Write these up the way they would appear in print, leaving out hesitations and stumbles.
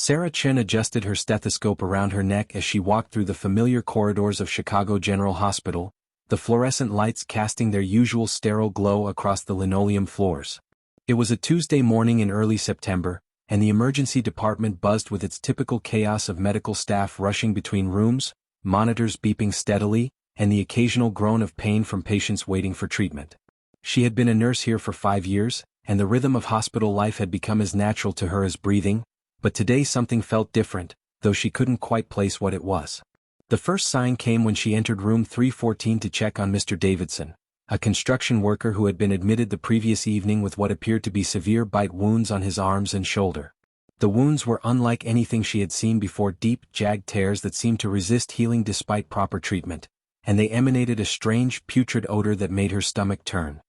Sarah Chen adjusted her stethoscope around her neck as she walked through the familiar corridors of Chicago General Hospital, the fluorescent lights casting their usual sterile glow across the linoleum floors. It was a Tuesday morning in early September, and the emergency department buzzed with its typical chaos of medical staff rushing between rooms, monitors beeping steadily, and the occasional groan of pain from patients waiting for treatment. She had been a nurse here for 5 years, and the rhythm of hospital life had become as natural to her as breathing, but today something felt different, though she couldn't quite place what it was. The first sign came when she entered room 314 to check on Mr. Davidson, a construction worker who had been admitted the previous evening with what appeared to be severe bite wounds on his arms and shoulder. The wounds were unlike anything she had seen before, deep, jagged tears that seemed to resist healing despite proper treatment, and they emanated a strange, putrid odor that made her stomach turn.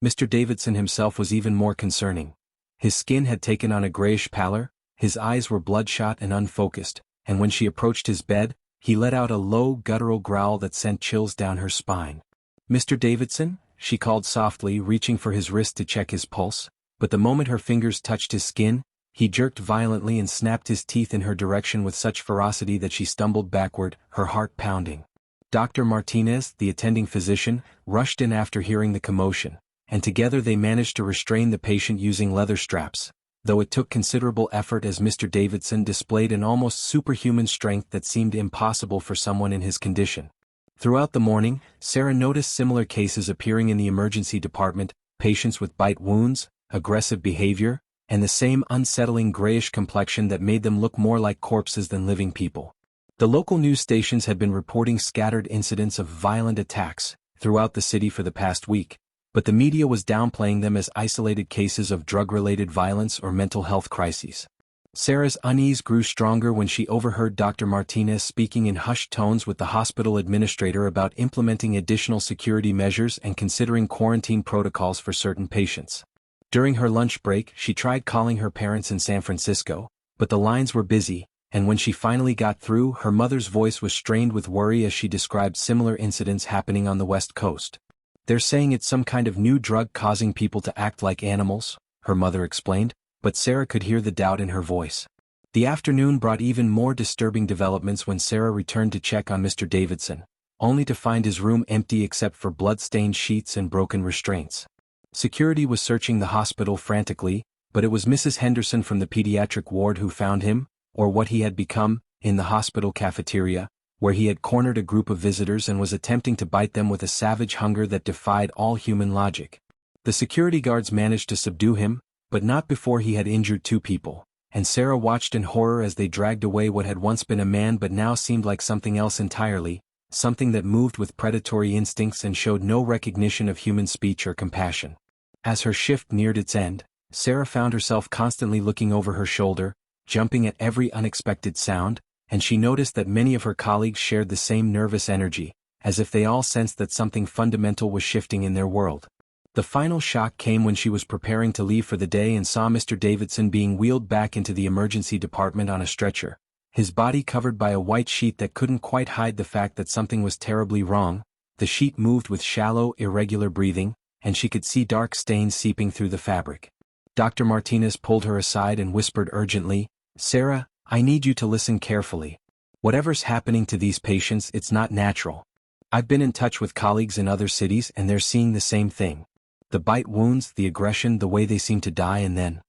Mr. Davidson himself was even more concerning. His skin had taken on a grayish pallor, his eyes were bloodshot and unfocused, and when she approached his bed, he let out a low, guttural growl that sent chills down her spine. "Mr. Davidson?" she called softly, reaching for his wrist to check his pulse, but the moment her fingers touched his skin, he jerked violently and snapped his teeth in her direction with such ferocity that she stumbled backward, her heart pounding. Dr. Martinez, the attending physician, rushed in after hearing the commotion, and together they managed to restrain the patient using leather straps, though it took considerable effort as Mr. Davidson displayed an almost superhuman strength that seemed impossible for someone in his condition. Throughout the morning, Sarah noticed similar cases appearing in the emergency department, patients with bite wounds, aggressive behavior, and the same unsettling grayish complexion that made them look more like corpses than living people. The local news stations had been reporting scattered incidents of violent attacks throughout the city for the past week, but the media was downplaying them as isolated cases of drug-related violence or mental health crises. Sarah's unease grew stronger when she overheard Dr. Martinez speaking in hushed tones with the hospital administrator about implementing additional security measures and considering quarantine protocols for certain patients. During her lunch break, she tried calling her parents in San Francisco, but the lines were busy, and when she finally got through, her mother's voice was strained with worry as she described similar incidents happening on the West Coast. "They're saying it's some kind of new drug causing people to act like animals," her mother explained, but Sarah could hear the doubt in her voice. The afternoon brought even more disturbing developments when Sarah returned to check on Mr. Davidson, only to find his room empty except for blood-stained sheets and broken restraints. Security was searching the hospital frantically, but it was Mrs. Henderson from the pediatric ward who found him, or what he had become, in the hospital cafeteria, where he had cornered a group of visitors and was attempting to bite them with a savage hunger that defied all human logic. The security guards managed to subdue him, but not before he had injured 2 people, and Sarah watched in horror as they dragged away what had once been a man but now seemed like something else entirely, something that moved with predatory instincts and showed no recognition of human speech or compassion. As her shift neared its end, Sarah found herself constantly looking over her shoulder, jumping at every unexpected sound, and she noticed that many of her colleagues shared the same nervous energy, as if they all sensed that something fundamental was shifting in their world. The final shock came when she was preparing to leave for the day and saw Mr. Davidson being wheeled back into the emergency department on a stretcher, his body covered by a white sheet that couldn't quite hide the fact that something was terribly wrong. The sheet moved with shallow, irregular breathing, and she could see dark stains seeping through the fabric. Dr. Martinez pulled her aside and whispered urgently, "Sarah, I need you to listen carefully. Whatever's happening to these patients, it's not natural. I've been in touch with colleagues in other cities and they're seeing the same thing. The bite wounds, the aggression, the way they seem to die and then..."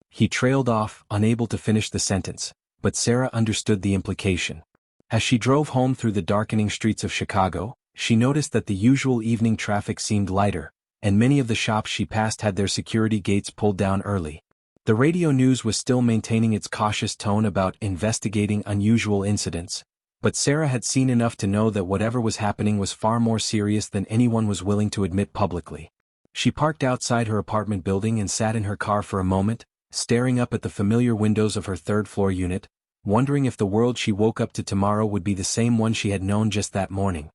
He trailed off, unable to finish the sentence, but Sarah understood the implication. As she drove home through the darkening streets of Chicago, she noticed that the usual evening traffic seemed lighter, and many of the shops she passed had their security gates pulled down early. The radio news was still maintaining its cautious tone about investigating unusual incidents, but Sarah had seen enough to know that whatever was happening was far more serious than anyone was willing to admit publicly. She parked outside her apartment building and sat in her car for a moment, staring up at the familiar windows of her third-floor unit, wondering if the world she woke up to tomorrow would be the same one she had known just that morning.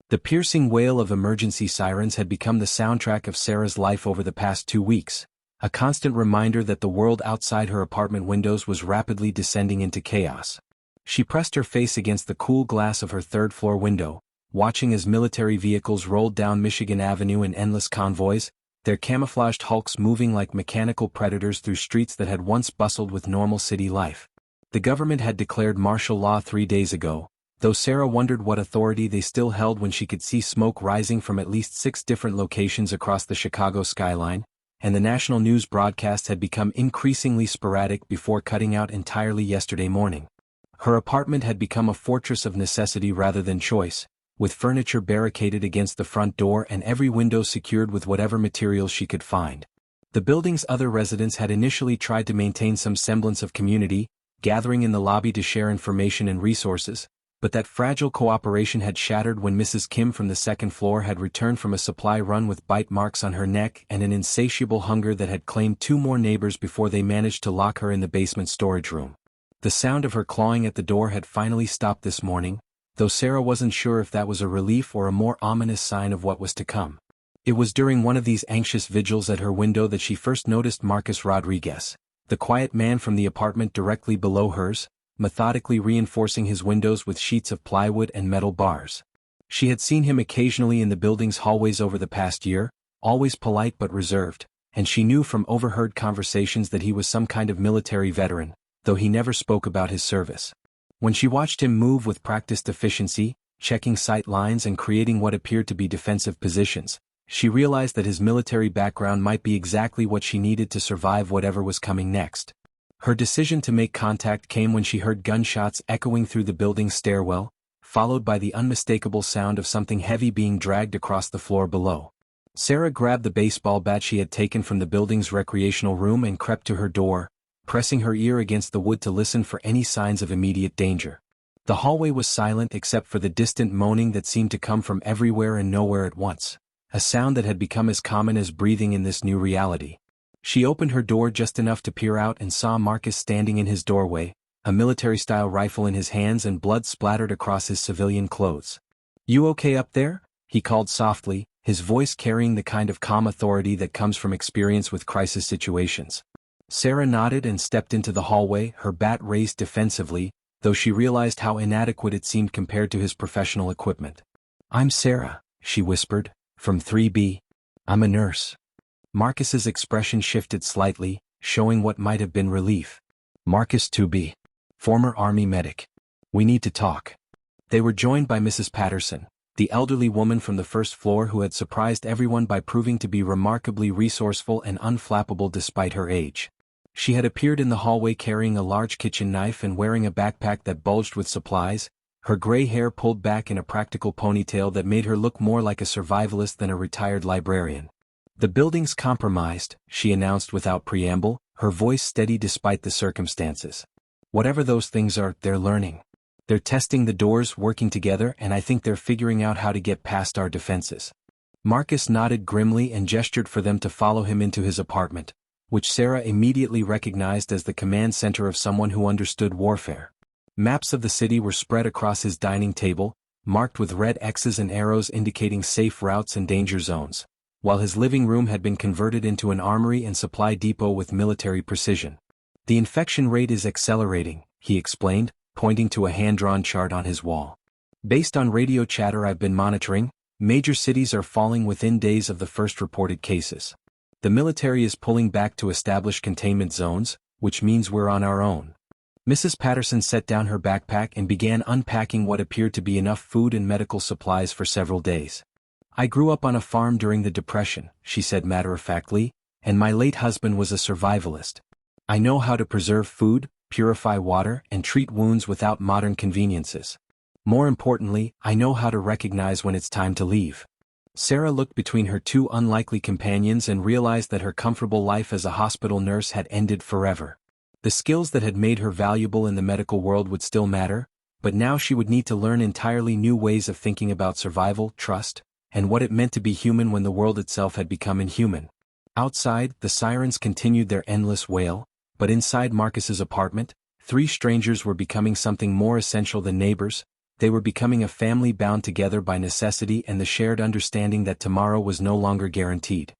The piercing wail of emergency sirens had become the soundtrack of Sarah's life over the past 2 weeks, a constant reminder that the world outside her apartment windows was rapidly descending into chaos. She pressed her face against the cool glass of her third-floor window, watching as military vehicles rolled down Michigan Avenue in endless convoys, their camouflaged hulks moving like mechanical predators through streets that had once bustled with normal city life. The government had declared martial law 3 days ago, though Sarah wondered what authority they still held when she could see smoke rising from at least 6 different locations across the Chicago skyline, and the national news broadcasts had become increasingly sporadic before cutting out entirely yesterday morning. Her apartment had become a fortress of necessity rather than choice, with furniture barricaded against the front door and every window secured with whatever materials she could find. The building's other residents had initially tried to maintain some semblance of community, gathering in the lobby to share information and resources, but that fragile cooperation had shattered when Mrs. Kim from the second floor had returned from a supply run with bite marks on her neck and an insatiable hunger that had claimed 2 more neighbors before they managed to lock her in the basement storage room. The sound of her clawing at the door had finally stopped this morning, though Sarah wasn't sure if that was a relief or a more ominous sign of what was to come. It was during one of these anxious vigils at her window that she first noticed Marcus Rodriguez, the quiet man from the apartment directly below hers, methodically reinforcing his windows with sheets of plywood and metal bars. She had seen him occasionally in the building's hallways over the past year, always polite but reserved, and she knew from overheard conversations that he was some kind of military veteran, though he never spoke about his service. When she watched him move with practiced efficiency, checking sight lines and creating what appeared to be defensive positions, she realized that his military background might be exactly what she needed to survive whatever was coming next. Her decision to make contact came when she heard gunshots echoing through the building's stairwell, followed by the unmistakable sound of something heavy being dragged across the floor below. Sarah grabbed the baseball bat she had taken from the building's recreational room and crept to her door, pressing her ear against the wood to listen for any signs of immediate danger. The hallway was silent except for the distant moaning that seemed to come from everywhere and nowhere at once, a sound that had become as common as breathing in this new reality. She opened her door just enough to peer out and saw Marcus standing in his doorway, a military-style rifle in his hands and blood splattered across his civilian clothes. "You okay up there?" he called softly, his voice carrying the kind of calm authority that comes from experience with crisis situations. Sarah nodded and stepped into the hallway, her bat raised defensively, though she realized how inadequate it seemed compared to his professional equipment. "I'm Sarah," she whispered, "from 3B. I'm a nurse." Marcus's expression shifted slightly, showing what might have been relief. "Marcus 2B. Former Army medic. We need to talk." They were joined by Mrs. Patterson, the elderly woman from the first floor who had surprised everyone by proving to be remarkably resourceful and unflappable despite her age. She had appeared in the hallway carrying a large kitchen knife and wearing a backpack that bulged with supplies, her gray hair pulled back in a practical ponytail that made her look more like a survivalist than a retired librarian. "The building's compromised," she announced without preamble, her voice steady despite the circumstances. "Whatever those things are, they're learning. They're testing the doors, working together, and I think they're figuring out how to get past our defenses." Marcus nodded grimly and gestured for them to follow him into his apartment, which Sarah immediately recognized as the command center of someone who understood warfare. Maps of the city were spread across his dining table, marked with red X's and arrows indicating safe routes and danger zones, while his living room had been converted into an armory and supply depot with military precision. "The infection rate is accelerating," he explained, pointing to a hand-drawn chart on his wall. "Based on radio chatter I've been monitoring, major cities are falling within days of the first reported cases. The military is pulling back to establish containment zones, which means we're on our own." Mrs. Patterson set down her backpack and began unpacking what appeared to be enough food and medical supplies for several days. "I grew up on a farm during the Depression," she said matter-of-factly, "and my late husband was a survivalist. I know how to preserve food, purify water, and treat wounds without modern conveniences. More importantly, I know how to recognize when it's time to leave." Sarah looked between her 2 unlikely companions and realized that her comfortable life as a hospital nurse had ended forever. The skills that had made her valuable in the medical world would still matter, but now she would need to learn entirely new ways of thinking about survival, trust, and what it meant to be human when the world itself had become inhuman. Outside, the sirens continued their endless wail, but inside Marcus's apartment, 3 strangers were becoming something more essential than neighbors. They were becoming a family bound together by necessity and the shared understanding that tomorrow was no longer guaranteed.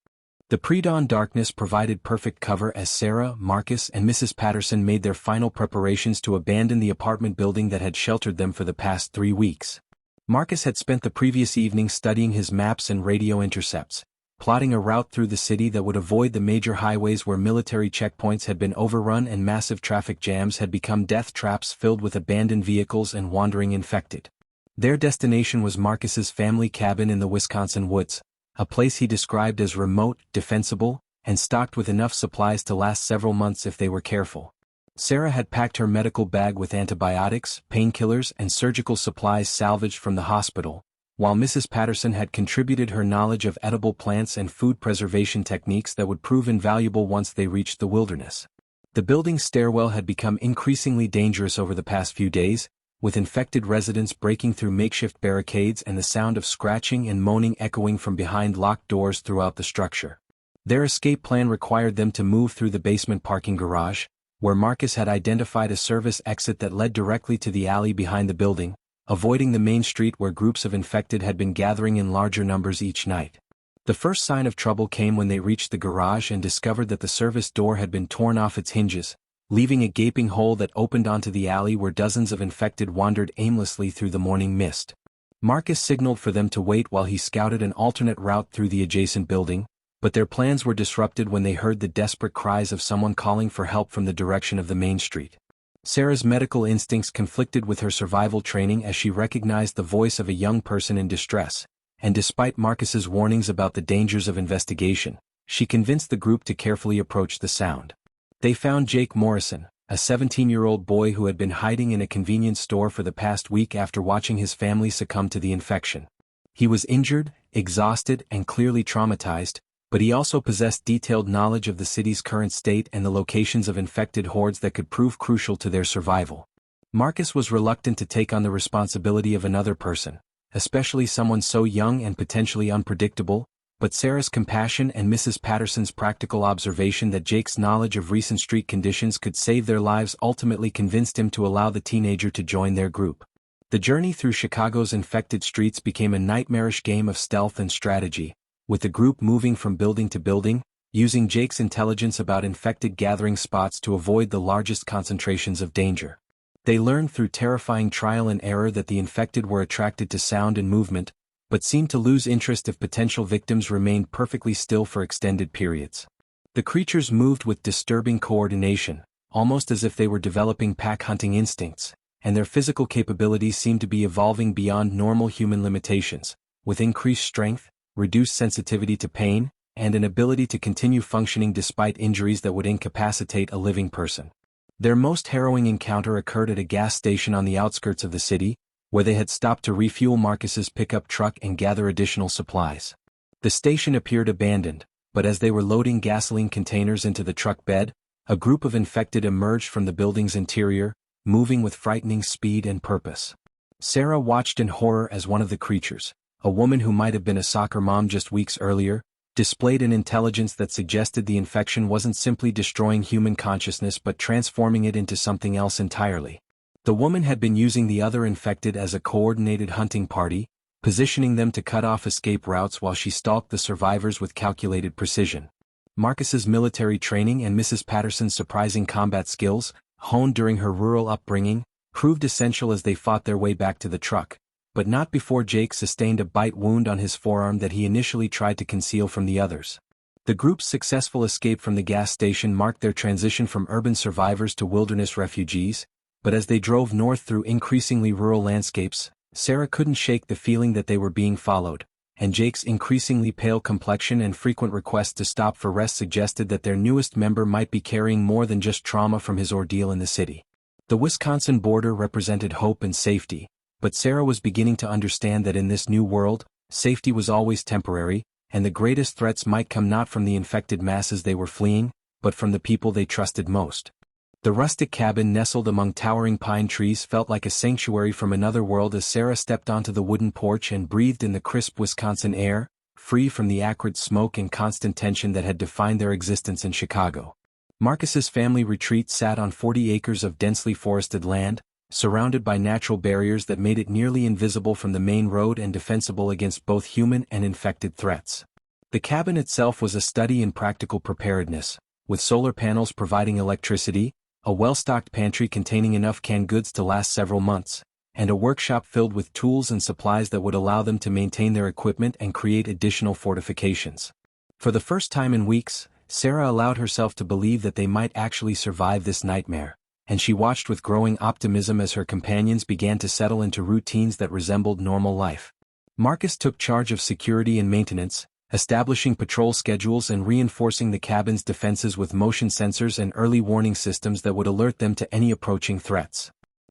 The pre-dawn darkness provided perfect cover as Sarah, Marcus, and Mrs. Patterson made their final preparations to abandon the apartment building that had sheltered them for the past 3 weeks. Marcus had spent the previous evening studying his maps and radio intercepts, plotting a route through the city that would avoid the major highways where military checkpoints had been overrun and massive traffic jams had become death traps filled with abandoned vehicles and wandering infected. Their destination was Marcus's family cabin in the Wisconsin woods, a place he described as remote, defensible, and stocked with enough supplies to last several months if they were careful. Sarah had packed her medical bag with antibiotics, painkillers, and surgical supplies salvaged from the hospital, while Mrs. Patterson had contributed her knowledge of edible plants and food preservation techniques that would prove invaluable once they reached the wilderness. The building's stairwell had become increasingly dangerous over the past few days, with infected residents breaking through makeshift barricades and the sound of scratching and moaning echoing from behind locked doors throughout the structure. Their escape plan required them to move through the basement parking garage, where Marcus had identified a service exit that led directly to the alley behind the building, avoiding the main street where groups of infected had been gathering in larger numbers each night. The first sign of trouble came when they reached the garage and discovered that the service door had been torn off its hinges, leaving a gaping hole that opened onto the alley where dozens of infected wandered aimlessly through the morning mist. Marcus signaled for them to wait while he scouted an alternate route through the adjacent building, but their plans were disrupted when they heard the desperate cries of someone calling for help from the direction of the main street. Sarah's medical instincts conflicted with her survival training as she recognized the voice of a young person in distress, and despite Marcus's warnings about the dangers of investigation, she convinced the group to carefully approach the sound. They found Jake Morrison, a 17-year-old boy who had been hiding in a convenience store for the past week after watching his family succumb to the infection. He was injured, exhausted, and clearly traumatized, but he also possessed detailed knowledge of the city's current state and the locations of infected hordes that could prove crucial to their survival. Marcus was reluctant to take on the responsibility of another person, especially someone so young and potentially unpredictable, but Sarah's compassion and Mrs. Patterson's practical observation that Jake's knowledge of recent street conditions could save their lives ultimately convinced him to allow the teenager to join their group. The journey through Chicago's infected streets became a nightmarish game of stealth and strategy, with the group moving from building to building, using Jake's intelligence about infected gathering spots to avoid the largest concentrations of danger. They learned through terrifying trial and error that the infected were attracted to sound and movement, but seemed to lose interest if potential victims remained perfectly still for extended periods. The creatures moved with disturbing coordination, almost as if they were developing pack-hunting instincts, and their physical capabilities seemed to be evolving beyond normal human limitations, with increased strength, reduced sensitivity to pain, and an ability to continue functioning despite injuries that would incapacitate a living person. Their most harrowing encounter occurred at a gas station on the outskirts of the city, where they had stopped to refuel Marcus's pickup truck and gather additional supplies. The station appeared abandoned, but as they were loading gasoline containers into the truck bed, a group of infected emerged from the building's interior, moving with frightening speed and purpose. Sarah watched in horror as one of the creatures, a woman who might have been a soccer mom just weeks earlier, displayed an intelligence that suggested the infection wasn't simply destroying human consciousness but transforming it into something else entirely. The woman had been using the other infected as a coordinated hunting party, positioning them to cut off escape routes while she stalked the survivors with calculated precision. Marcus's military training and Mrs. Patterson's surprising combat skills, honed during her rural upbringing, proved essential as they fought their way back to the truck, but not before Jake sustained a bite wound on his forearm that he initially tried to conceal from the others. The group's successful escape from the gas station marked their transition from urban survivors to wilderness refugees, but as they drove north through increasingly rural landscapes, Sarah couldn't shake the feeling that they were being followed, and Jake's increasingly pale complexion and frequent requests to stop for rest suggested that their newest member might be carrying more than just trauma from his ordeal in the city. The Wisconsin border represented hope and safety, but Sarah was beginning to understand that in this new world, safety was always temporary, and the greatest threats might come not from the infected masses they were fleeing, but from the people they trusted most. The rustic cabin nestled among towering pine trees felt like a sanctuary from another world as Sarah stepped onto the wooden porch and breathed in the crisp Wisconsin air, free from the acrid smoke and constant tension that had defined their existence in Chicago. Marcus's family retreat sat on 40 acres of densely forested land, surrounded by natural barriers that made it nearly invisible from the main road and defensible against both human and infected threats. The cabin itself was a study in practical preparedness, with solar panels providing electricity, a well-stocked pantry containing enough canned goods to last several months, and a workshop filled with tools and supplies that would allow them to maintain their equipment and create additional fortifications. For the first time in weeks, Sarah allowed herself to believe that they might actually survive this nightmare, and she watched with growing optimism as her companions began to settle into routines that resembled normal life. Marcus took charge of security and maintenance, establishing patrol schedules and reinforcing the cabin's defenses with motion sensors and early warning systems that would alert them to any approaching threats.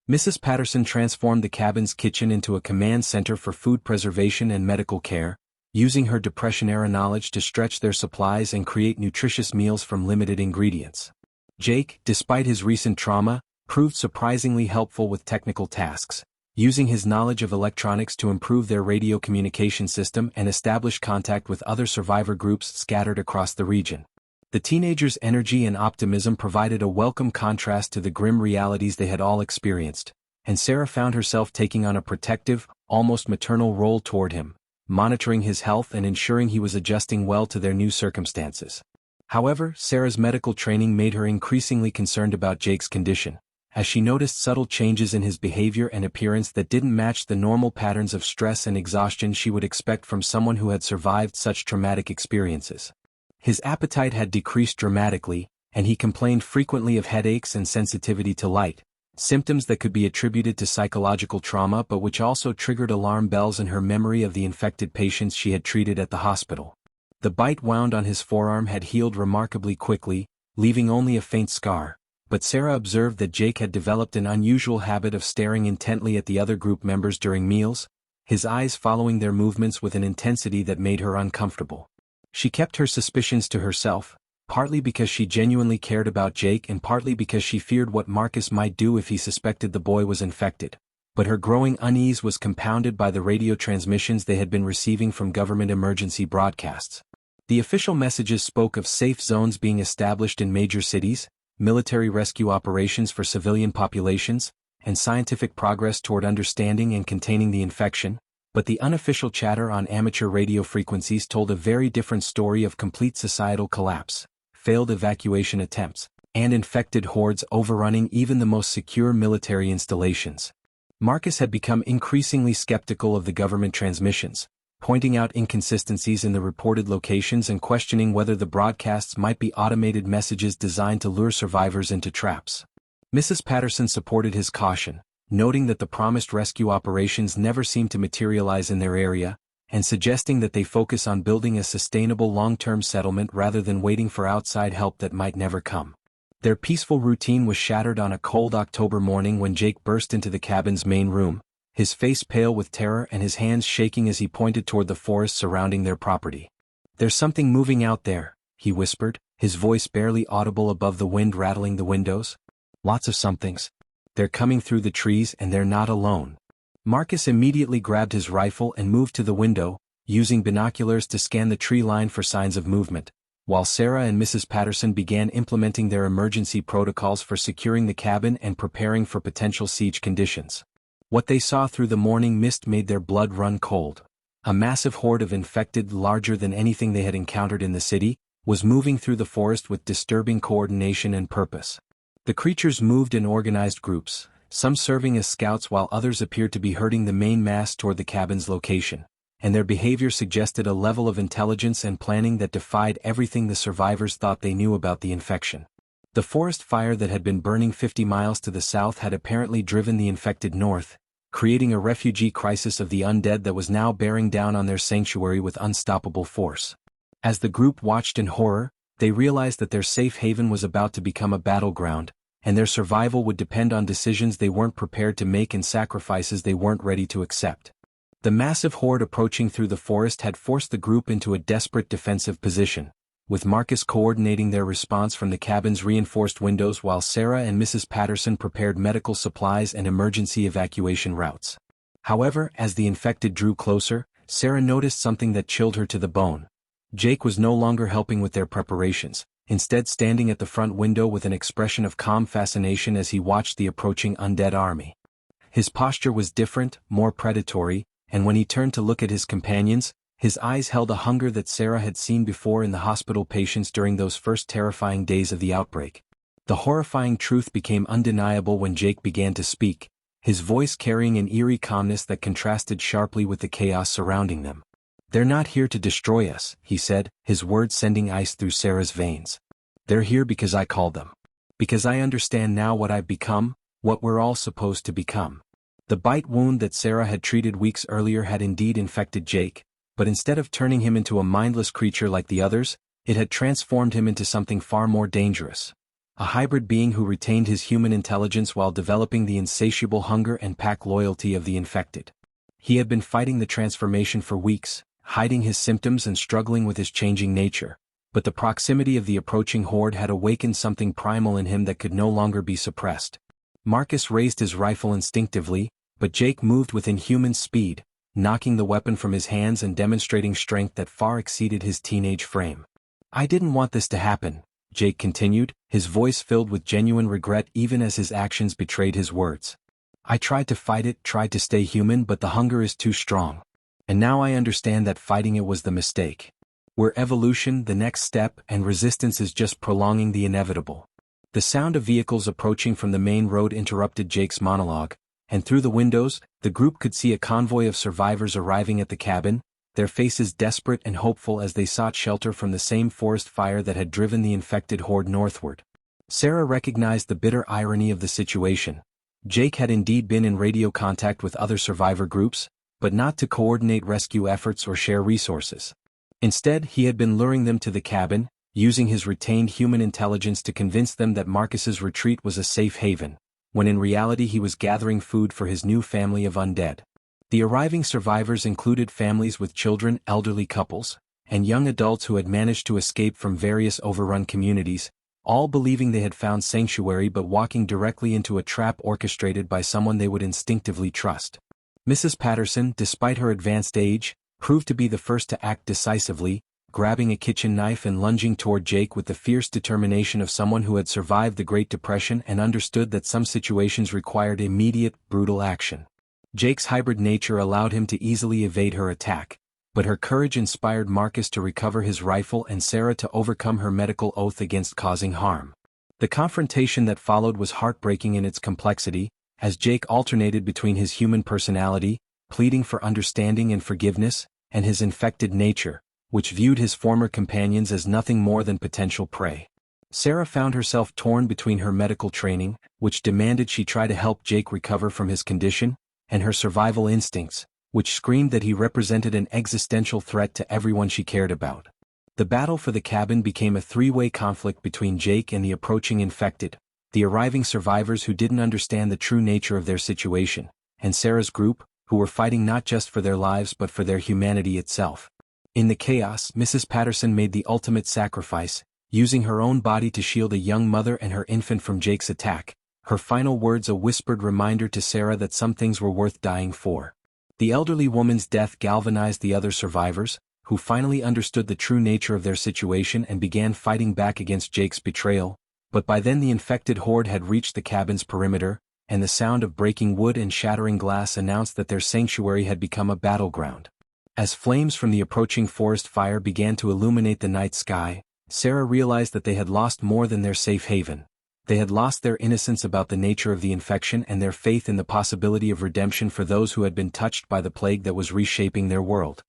Mrs. Patterson transformed the cabin's kitchen into a command center for food preservation and medical care, using her Depression-era knowledge to stretch their supplies and create nutritious meals from limited ingredients. Jake, despite his recent trauma, proved surprisingly helpful with technical tasks, using his knowledge of electronics to improve their radio communication system and establish contact with other survivor groups scattered across the region. The teenagers' energy and optimism provided a welcome contrast to the grim realities they had all experienced, and Sarah found herself taking on a protective, almost maternal role toward him, monitoring his health and ensuring he was adjusting well to their new circumstances. However, Sarah's medical training made her increasingly concerned about Jake's condition, as she noticed subtle changes in his behavior and appearance that didn't match the normal patterns of stress and exhaustion she would expect from someone who had survived such traumatic experiences. His appetite had decreased dramatically, and he complained frequently of headaches and sensitivity to light, symptoms that could be attributed to psychological trauma but which also triggered alarm bells in her memory of the infected patients she had treated at the hospital. The bite wound on his forearm had healed remarkably quickly, leaving only a faint scar, but Sarah observed that Jake had developed an unusual habit of staring intently at the other group members during meals, his eyes following their movements with an intensity that made her uncomfortable. She kept her suspicions to herself, partly because she genuinely cared about Jake and partly because she feared what Marcus might do if he suspected the boy was infected. But her growing unease was compounded by the radio transmissions they had been receiving from government emergency broadcasts. The official messages spoke of safe zones being established in major cities, military rescue operations for civilian populations, and scientific progress toward understanding and containing the infection, but the unofficial chatter on amateur radio frequencies told a very different story of complete societal collapse, failed evacuation attempts, and infected hordes overrunning even the most secure military installations. Marcus had become increasingly skeptical of the government transmissions, pointing out inconsistencies in the reported locations and questioning whether the broadcasts might be automated messages designed to lure survivors into traps. Mrs. Patterson supported his caution, noting that the promised rescue operations never seemed to materialize in their area, and suggesting that they focus on building a sustainable long-term settlement rather than waiting for outside help that might never come. Their peaceful routine was shattered on a cold October morning when Jake burst into the cabin's main room, his face pale with terror and his hands shaking as he pointed toward the forest surrounding their property. "There's something moving out there," he whispered, his voice barely audible above the wind rattling the windows. "Lots of somethings. They're coming through the trees and they're not alone." Marcus immediately grabbed his rifle and moved to the window, using binoculars to scan the tree line for signs of movement, while Sarah and Mrs. Patterson began implementing their emergency protocols for securing the cabin and preparing for potential siege conditions. What they saw through the morning mist made their blood run cold. A massive horde of infected, larger than anything they had encountered in the city, was moving through the forest with disturbing coordination and purpose. The creatures moved in organized groups, some serving as scouts while others appeared to be herding the main mass toward the cabin's location, and their behavior suggested a level of intelligence and planning that defied everything the survivors thought they knew about the infection. The forest fire that had been burning 50 miles to the south had apparently driven the infected north, creating a refugee crisis of the undead that was now bearing down on their sanctuary with unstoppable force. As the group watched in horror, they realized that their safe haven was about to become a battleground, and their survival would depend on decisions they weren't prepared to make and sacrifices they weren't ready to accept. The massive horde approaching through the forest had forced the group into a desperate defensive position, with Marcus coordinating their response from the cabin's reinforced windows while Sarah and Mrs. Patterson prepared medical supplies and emergency evacuation routes. However, as the infected drew closer, Sarah noticed something that chilled her to the bone. Jake was no longer helping with their preparations, instead standing at the front window with an expression of calm fascination as he watched the approaching undead army. His posture was different, more predatory, and when he turned to look at his companions, his eyes held a hunger that Sarah had seen before in the hospital patients during those first terrifying days of the outbreak. The horrifying truth became undeniable when Jake began to speak, his voice carrying an eerie calmness that contrasted sharply with the chaos surrounding them. "They're not here to destroy us," he said, his words sending ice through Sarah's veins. "They're here because I called them. Because I understand now what I've become, what we're all supposed to become." The bite wound that Sarah had treated weeks earlier had indeed infected Jake, but instead of turning him into a mindless creature like the others, it had transformed him into something far more dangerous. A hybrid being who retained his human intelligence while developing the insatiable hunger and pack loyalty of the infected. He had been fighting the transformation for weeks, hiding his symptoms and struggling with his changing nature, but the proximity of the approaching horde had awakened something primal in him that could no longer be suppressed. Marcus raised his rifle instinctively, but Jake moved with inhuman speed, knocking the weapon from his hands and demonstrating strength that far exceeded his teenage frame. "I didn't want this to happen," Jake continued, his voice filled with genuine regret even as his actions betrayed his words. "I tried to fight it, tried to stay human, but the hunger is too strong. And now I understand that fighting it was the mistake. We're evolution, the next step, and resistance is just prolonging the inevitable." The sound of vehicles approaching from the main road interrupted Jake's monologue, and through the windows, the group could see a convoy of survivors arriving at the cabin, their faces desperate and hopeful as they sought shelter from the same forest fire that had driven the infected horde northward. Sarah recognized the bitter irony of the situation. Jake had indeed been in radio contact with other survivor groups, but not to coordinate rescue efforts or share resources. Instead, he had been luring them to the cabin, using his retained human intelligence to convince them that Marcus's retreat was a safe haven, when in reality he was gathering food for his new family of undead. The arriving survivors included families with children, elderly couples, and young adults who had managed to escape from various overrun communities, all believing they had found sanctuary but walking directly into a trap orchestrated by someone they would instinctively trust. Mrs. Patterson, despite her advanced age, proved to be the first to act decisively, grabbing a kitchen knife and lunging toward Jake with the fierce determination of someone who had survived the Great Depression and understood that some situations required immediate, brutal action. Jake's hybrid nature allowed him to easily evade her attack, but her courage inspired Marcus to recover his rifle and Sarah to overcome her medical oath against causing harm. The confrontation that followed was heartbreaking in its complexity, as Jake alternated between his human personality, pleading for understanding and forgiveness, and his infected nature, which viewed his former companions as nothing more than potential prey. Sarah found herself torn between her medical training, which demanded she try to help Jake recover from his condition, and her survival instincts, which screamed that he represented an existential threat to everyone she cared about. The battle for the cabin became a three-way conflict between Jake and the approaching infected, the arriving survivors who didn't understand the true nature of their situation, and Sarah's group, who were fighting not just for their lives but for their humanity itself. In the chaos, Mrs. Patterson made the ultimate sacrifice, using her own body to shield a young mother and her infant from Jake's attack, her final words a whispered reminder to Sarah that some things were worth dying for. The elderly woman's death galvanized the other survivors, who finally understood the true nature of their situation and began fighting back against Jake's betrayal, but by then the infected horde had reached the cabin's perimeter, and the sound of breaking wood and shattering glass announced that their sanctuary had become a battleground. As flames from the approaching forest fire began to illuminate the night sky, Sarah realized that they had lost more than their safe haven. They had lost their innocence about the nature of the infection and their faith in the possibility of redemption for those who had been touched by the plague that was reshaping their world.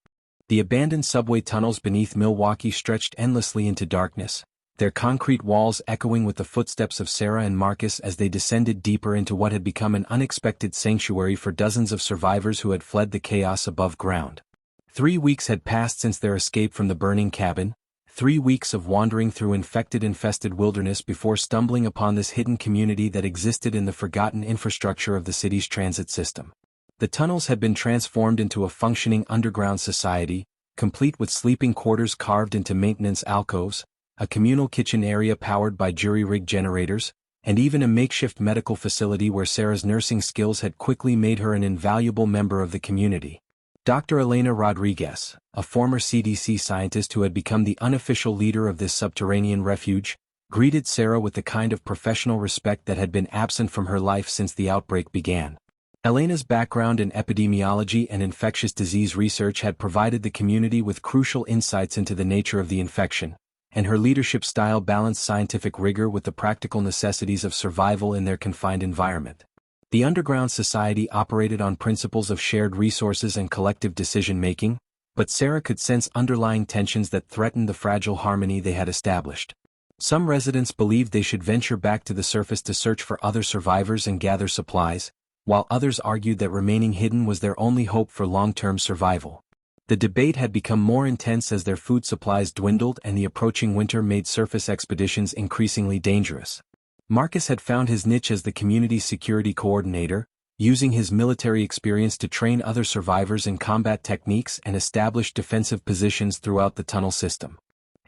The abandoned subway tunnels beneath Milwaukee stretched endlessly into darkness, their concrete walls echoing with the footsteps of Sarah and Marcus as they descended deeper into what had become an unexpected sanctuary for dozens of survivors who had fled the chaos above ground. 3 weeks had passed since their escape from the burning cabin, 3 weeks of wandering through infested wilderness before stumbling upon this hidden community that existed in the forgotten infrastructure of the city's transit system. The tunnels had been transformed into a functioning underground society, complete with sleeping quarters carved into maintenance alcoves, a communal kitchen area powered by jury-rigged generators, and even a makeshift medical facility where Sarah's nursing skills had quickly made her an invaluable member of the community. Dr. Elena Rodriguez, a former CDC scientist who had become the unofficial leader of this subterranean refuge, greeted Sarah with the kind of professional respect that had been absent from her life since the outbreak began. Elena's background in epidemiology and infectious disease research had provided the community with crucial insights into the nature of the infection, and her leadership style balanced scientific rigor with the practical necessities of survival in their confined environment. The underground society operated on principles of shared resources and collective decision-making, but Sarah could sense underlying tensions that threatened the fragile harmony they had established. Some residents believed they should venture back to the surface to search for other survivors and gather supplies, while others argued that remaining hidden was their only hope for long-term survival. The debate had become more intense as their food supplies dwindled and the approaching winter made surface expeditions increasingly dangerous. Marcus had found his niche as the community's security coordinator, using his military experience to train other survivors in combat techniques and establish defensive positions throughout the tunnel system.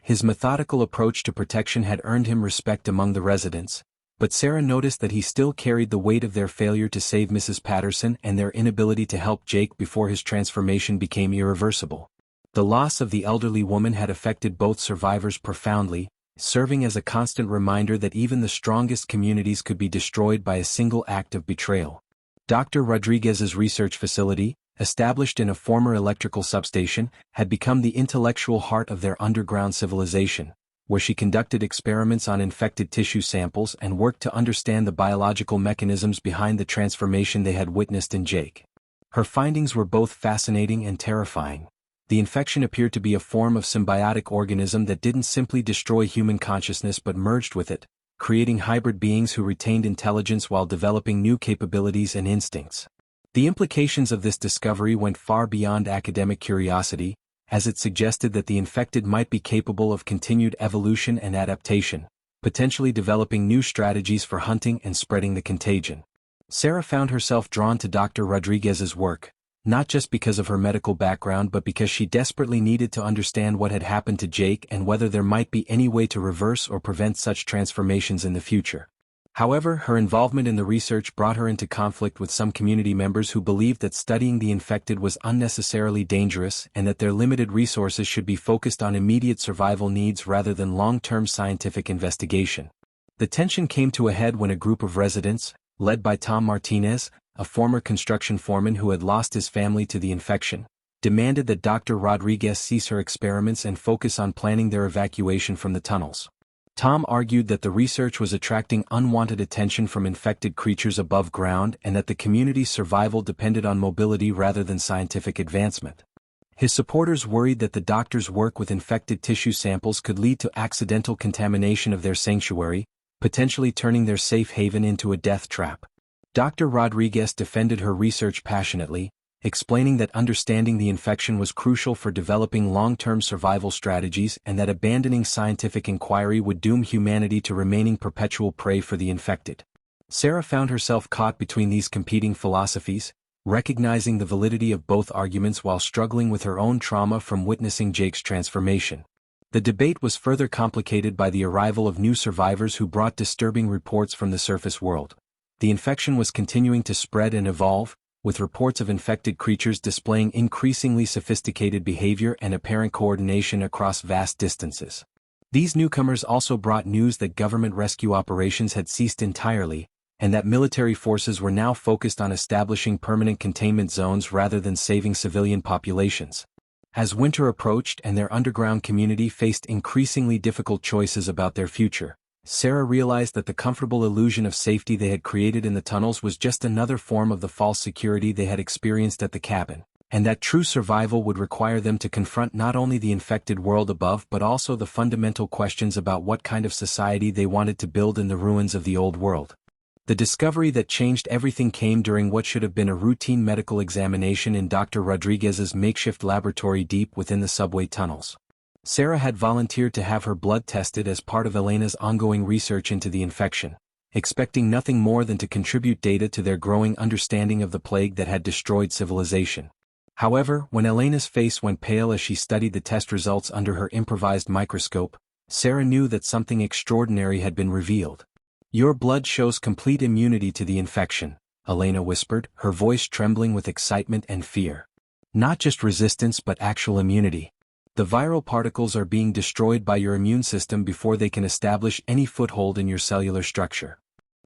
His methodical approach to protection had earned him respect among the residents, but Sarah noticed that he still carried the weight of their failure to save Mrs. Patterson and their inability to help Jake before his transformation became irreversible. The loss of the elderly woman had affected both survivors profoundly, serving as a constant reminder that even the strongest communities could be destroyed by a single act of betrayal. Dr. Rodriguez's research facility, established in a former electrical substation, had become the intellectual heart of their underground civilization, where she conducted experiments on infected tissue samples and worked to understand the biological mechanisms behind the transformation they had witnessed in Jake. Her findings were both fascinating and terrifying. The infection appeared to be a form of symbiotic organism that didn't simply destroy human consciousness but merged with it, creating hybrid beings who retained intelligence while developing new capabilities and instincts. The implications of this discovery went far beyond academic curiosity, as it suggested that the infected might be capable of continued evolution and adaptation, potentially developing new strategies for hunting and spreading the contagion. Sarah found herself drawn to Dr. Rodriguez's work, not just because of her medical background but because she desperately needed to understand what had happened to Jake and whether there might be any way to reverse or prevent such transformations in the future. However, her involvement in the research brought her into conflict with some community members who believed that studying the infected was unnecessarily dangerous and that their limited resources should be focused on immediate survival needs rather than long-term scientific investigation. The tension came to a head when a group of residents, led by Tom Martinez, a former construction foreman who had lost his family to the infection, demanded that Dr. Rodriguez cease her experiments and focus on planning their evacuation from the tunnels. Tom argued that the research was attracting unwanted attention from infected creatures above ground and that the community's survival depended on mobility rather than scientific advancement. His supporters worried that the doctor's work with infected tissue samples could lead to accidental contamination of their sanctuary, potentially turning their safe haven into a death trap. Dr. Rodriguez defended her research passionately, explaining that understanding the infection was crucial for developing long-term survival strategies and that abandoning scientific inquiry would doom humanity to remaining perpetual prey for the infected. Sarah found herself caught between these competing philosophies, recognizing the validity of both arguments while struggling with her own trauma from witnessing Jake's transformation. The debate was further complicated by the arrival of new survivors who brought disturbing reports from the surface world. The infection was continuing to spread and evolve, with reports of infected creatures displaying increasingly sophisticated behavior and apparent coordination across vast distances. These newcomers also brought news that government rescue operations had ceased entirely, and that military forces were now focused on establishing permanent containment zones rather than saving civilian populations. As winter approached and their underground community faced increasingly difficult choices about their future, Sarah realized that the comfortable illusion of safety they had created in the tunnels was just another form of the false security they had experienced at the cabin, and that true survival would require them to confront not only the infected world above but also the fundamental questions about what kind of society they wanted to build in the ruins of the old world. The discovery that changed everything came during what should have been a routine medical examination in Dr. Rodriguez's makeshift laboratory deep within the subway tunnels. Sarah had volunteered to have her blood tested as part of Elena's ongoing research into the infection, expecting nothing more than to contribute data to their growing understanding of the plague that had destroyed civilization. However, when Elena's face went pale as she studied the test results under her improvised microscope, Sarah knew that something extraordinary had been revealed. "Your blood shows complete immunity to the infection," Elena whispered, her voice trembling with excitement and fear. "Not just resistance but actual immunity. The viral particles are being destroyed by your immune system before they can establish any foothold in your cellular structure."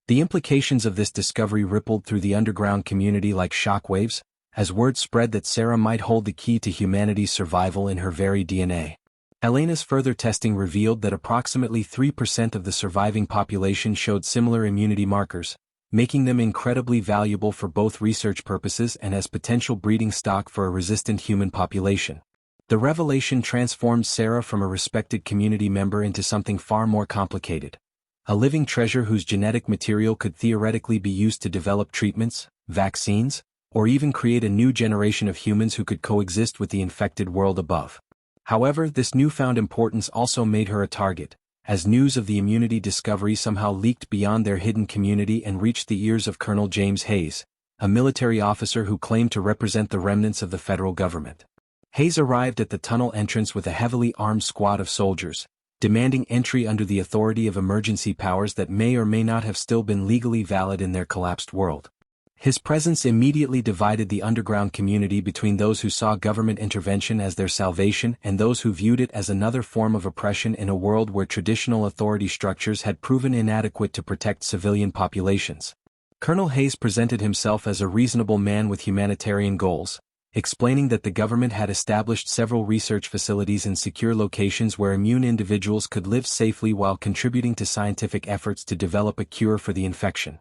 The implications of this discovery rippled through the underground community like shockwaves, as word spread that Sarah might hold the key to humanity's survival in her very DNA. Elena's further testing revealed that approximately 3% of the surviving population showed similar immunity markers, making them incredibly valuable for both research purposes and as potential breeding stock for a resistant human population. The revelation transformed Sarah from a respected community member into something far more complicated. A living treasure whose genetic material could theoretically be used to develop treatments, vaccines, or even create a new generation of humans who could coexist with the infected world above. However, this newfound importance also made her a target, as news of the immunity discovery somehow leaked beyond their hidden community and reached the ears of Colonel James Hayes, a military officer who claimed to represent the remnants of the federal government. Hayes arrived at the tunnel entrance with a heavily armed squad of soldiers, demanding entry under the authority of emergency powers that may or may not have still been legally valid in their collapsed world. His presence immediately divided the underground community between those who saw government intervention as their salvation and those who viewed it as another form of oppression in a world where traditional authority structures had proven inadequate to protect civilian populations. Colonel Hayes presented himself as a reasonable man with humanitarian goals, explaining that the government had established several research facilities in secure locations where immune individuals could live safely while contributing to scientific efforts to develop a cure for the infection.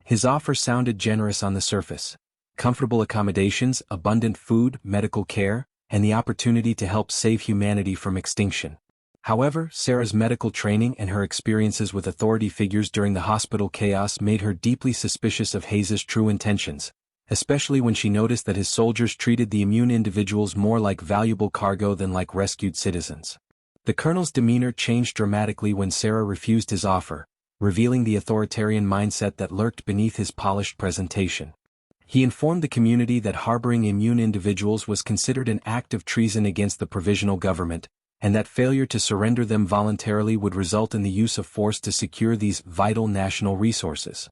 His offer sounded generous on the surface: comfortable accommodations, abundant food, medical care, and the opportunity to help save humanity from extinction. However, Sarah's medical training and her experiences with authority figures during the hospital chaos made her deeply suspicious of Hayes's true intentions, especially when she noticed that his soldiers treated the immune individuals more like valuable cargo than like rescued citizens. The colonel's demeanor changed dramatically when Sarah refused his offer, revealing the authoritarian mindset that lurked beneath his polished presentation. He informed the community that harboring immune individuals was considered an act of treason against the provisional government, and that failure to surrender them voluntarily would result in the use of force to secure these vital national resources.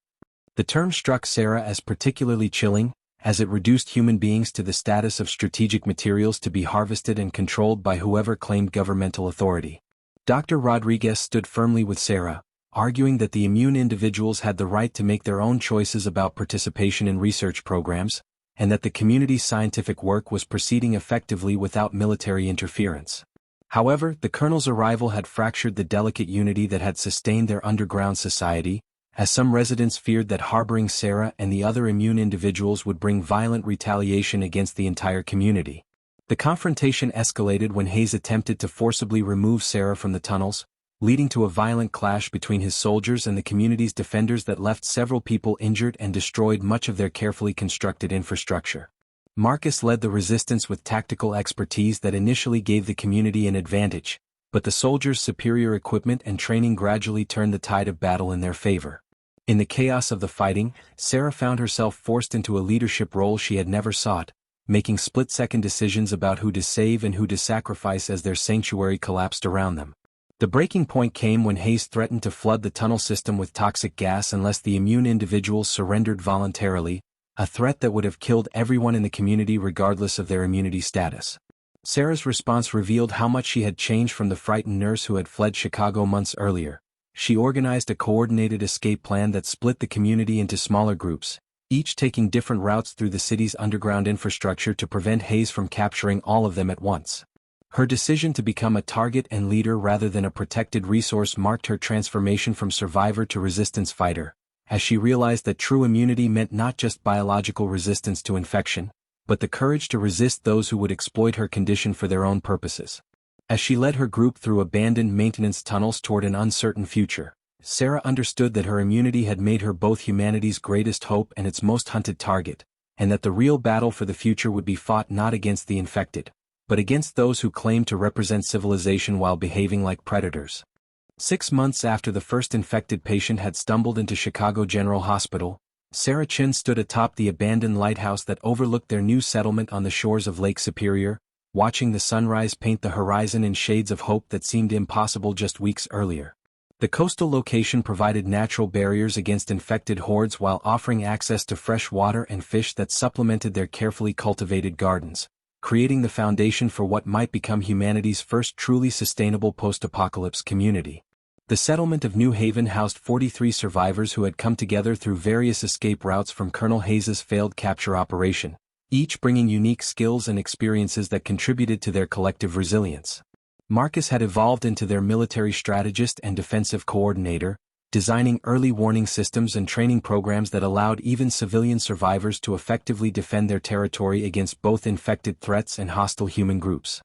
The term struck Sarah as particularly chilling, as it reduced human beings to the status of strategic materials to be harvested and controlled by whoever claimed governmental authority. Dr. Rodriguez stood firmly with Sarah, arguing that the immune individuals had the right to make their own choices about participation in research programs, and that the community's scientific work was proceeding effectively without military interference. However, the colonel's arrival had fractured the delicate unity that had sustained their underground society, as some residents feared that harboring Sarah and the other immune individuals would bring violent retaliation against the entire community. The confrontation escalated when Hayes attempted to forcibly remove Sarah from the tunnels, leading to a violent clash between his soldiers and the community's defenders that left several people injured and destroyed much of their carefully constructed infrastructure. Marcus led the resistance with tactical expertise that initially gave the community an advantage, but the soldiers' superior equipment and training gradually turned the tide of battle in their favor. In the chaos of the fighting, Sarah found herself forced into a leadership role she had never sought, making split-second decisions about who to save and who to sacrifice as their sanctuary collapsed around them. The breaking point came when Hayes threatened to flood the tunnel system with toxic gas unless the immune individuals surrendered voluntarily, a threat that would have killed everyone in the community regardless of their immunity status. Sarah's response revealed how much she had changed from the frightened nurse who had fled Chicago months earlier. She organized a coordinated escape plan that split the community into smaller groups, each taking different routes through the city's underground infrastructure to prevent Hayes from capturing all of them at once. Her decision to become a target and leader rather than a protected resource marked her transformation from survivor to resistance fighter, as she realized that true immunity meant not just biological resistance to infection, but the courage to resist those who would exploit her condition for their own purposes. As she led her group through abandoned maintenance tunnels toward an uncertain future, Sarah understood that her immunity had made her both humanity's greatest hope and its most hunted target, and that the real battle for the future would be fought not against the infected, but against those who claimed to represent civilization while behaving like predators. 6 months after the first infected patient had stumbled into Chicago General Hospital, Sarah Chin stood atop the abandoned lighthouse that overlooked their new settlement on the shores of Lake Superior, watching the sunrise paint the horizon in shades of hope that seemed impossible just weeks earlier. The coastal location provided natural barriers against infected hordes while offering access to fresh water and fish that supplemented their carefully cultivated gardens, creating the foundation for what might become humanity's first truly sustainable post-apocalypse community. The settlement of New Haven housed 43 survivors who had come together through various escape routes from Colonel Hayes's failed capture operation, each bringing unique skills and experiences that contributed to their collective resilience. Marcus had evolved into their military strategist and defensive coordinator, designing early warning systems and training programs that allowed even civilian survivors to effectively defend their territory against both infected threats and hostile human groups.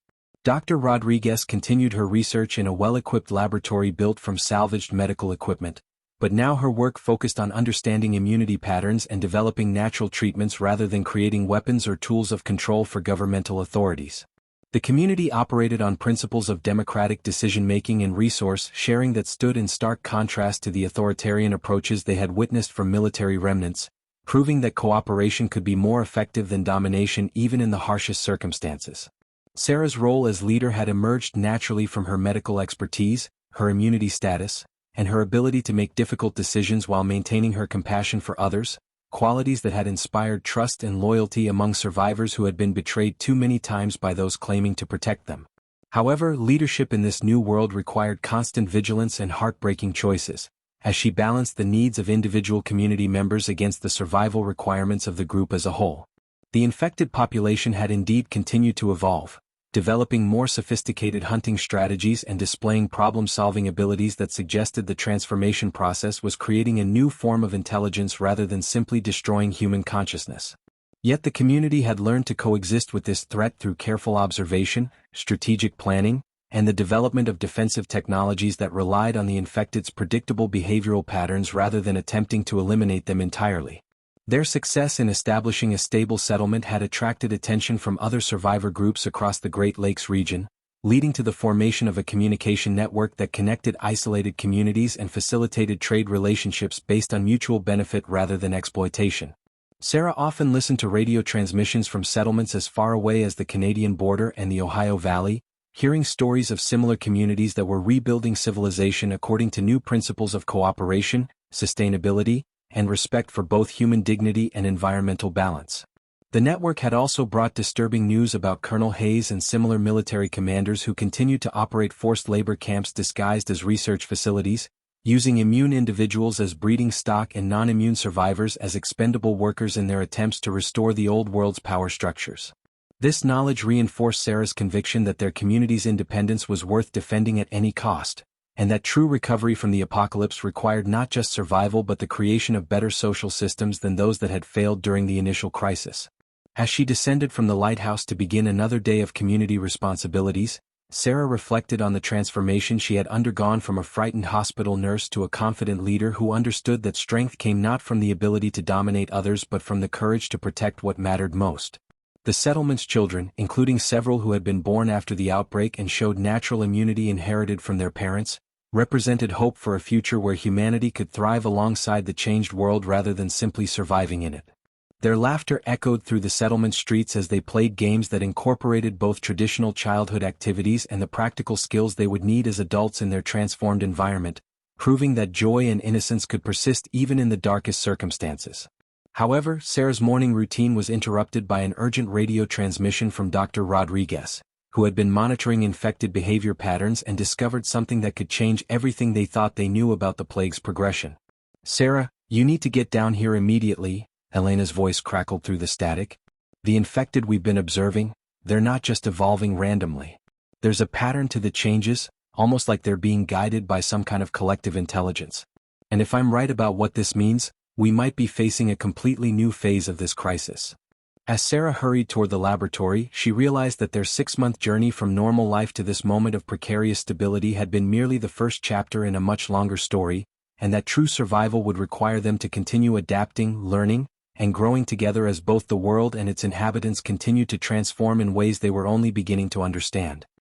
Dr. Rodriguez continued her research in a well-equipped laboratory built from salvaged medical equipment, but now her work focused on understanding immunity patterns and developing natural treatments rather than creating weapons or tools of control for governmental authorities. The community operated on principles of democratic decision-making and resource sharing that stood in stark contrast to the authoritarian approaches they had witnessed from military remnants, proving that cooperation could be more effective than domination even in the harshest circumstances. Sarah's role as leader had emerged naturally from her medical expertise, her immunity status, and her ability to make difficult decisions while maintaining her compassion for others, qualities that had inspired trust and loyalty among survivors who had been betrayed too many times by those claiming to protect them. However, leadership in this new world required constant vigilance and heartbreaking choices, as she balanced the needs of individual community members against the survival requirements of the group as a whole. The infected population had indeed continued to evolve, developing more sophisticated hunting strategies and displaying problem-solving abilities that suggested the transformation process was creating a new form of intelligence rather than simply destroying human consciousness. Yet the community had learned to coexist with this threat through careful observation, strategic planning, and the development of defensive technologies that relied on the infected's predictable behavioral patterns rather than attempting to eliminate them entirely. Their success in establishing a stable settlement had attracted attention from other survivor groups across the Great Lakes region, leading to the formation of a communication network that connected isolated communities and facilitated trade relationships based on mutual benefit rather than exploitation. Sarah often listened to radio transmissions from settlements as far away as the Canadian border and the Ohio Valley, hearing stories of similar communities that were rebuilding civilization according to new principles of cooperation, sustainability, and respect for both human dignity and environmental balance. The network had also brought disturbing news about Colonel Hayes and similar military commanders who continued to operate forced labor camps disguised as research facilities, using immune individuals as breeding stock and non-immune survivors as expendable workers in their attempts to restore the old world's power structures. This knowledge reinforced Sarah's conviction that their community's independence was worth defending at any cost, and that true recovery from the apocalypse required not just survival but the creation of better social systems than those that had failed during the initial crisis. As she descended from the lighthouse to begin another day of community responsibilities, Sarah reflected on the transformation she had undergone from a frightened hospital nurse to a confident leader who understood that strength came not from the ability to dominate others but from the courage to protect what mattered most. The settlement's children, including several who had been born after the outbreak and showed natural immunity inherited from their parents, represented hope for a future where humanity could thrive alongside the changed world rather than simply surviving in it. Their laughter echoed through the settlement streets as they played games that incorporated both traditional childhood activities and the practical skills they would need as adults in their transformed environment, proving that joy and innocence could persist even in the darkest circumstances. However, Sarah's morning routine was interrupted by an urgent radio transmission from Dr. Rodriguez, who had been monitoring infected behavior patterns and discovered something that could change everything they thought they knew about the plague's progression. "Sarah, you need to get down here immediately," Elena's voice crackled through the static. "The infected we've been observing, they're not just evolving randomly. There's a pattern to the changes, almost like they're being guided by some kind of collective intelligence. And if I'm right about what this means, we might be facing a completely new phase of this crisis." As Sarah hurried toward the laboratory, she realized that their 6-month journey from normal life to this moment of precarious stability had been merely the first chapter in a much longer story, and that true survival would require them to continue adapting, learning, and growing together as both the world and its inhabitants continued to transform in ways they were only beginning to understand.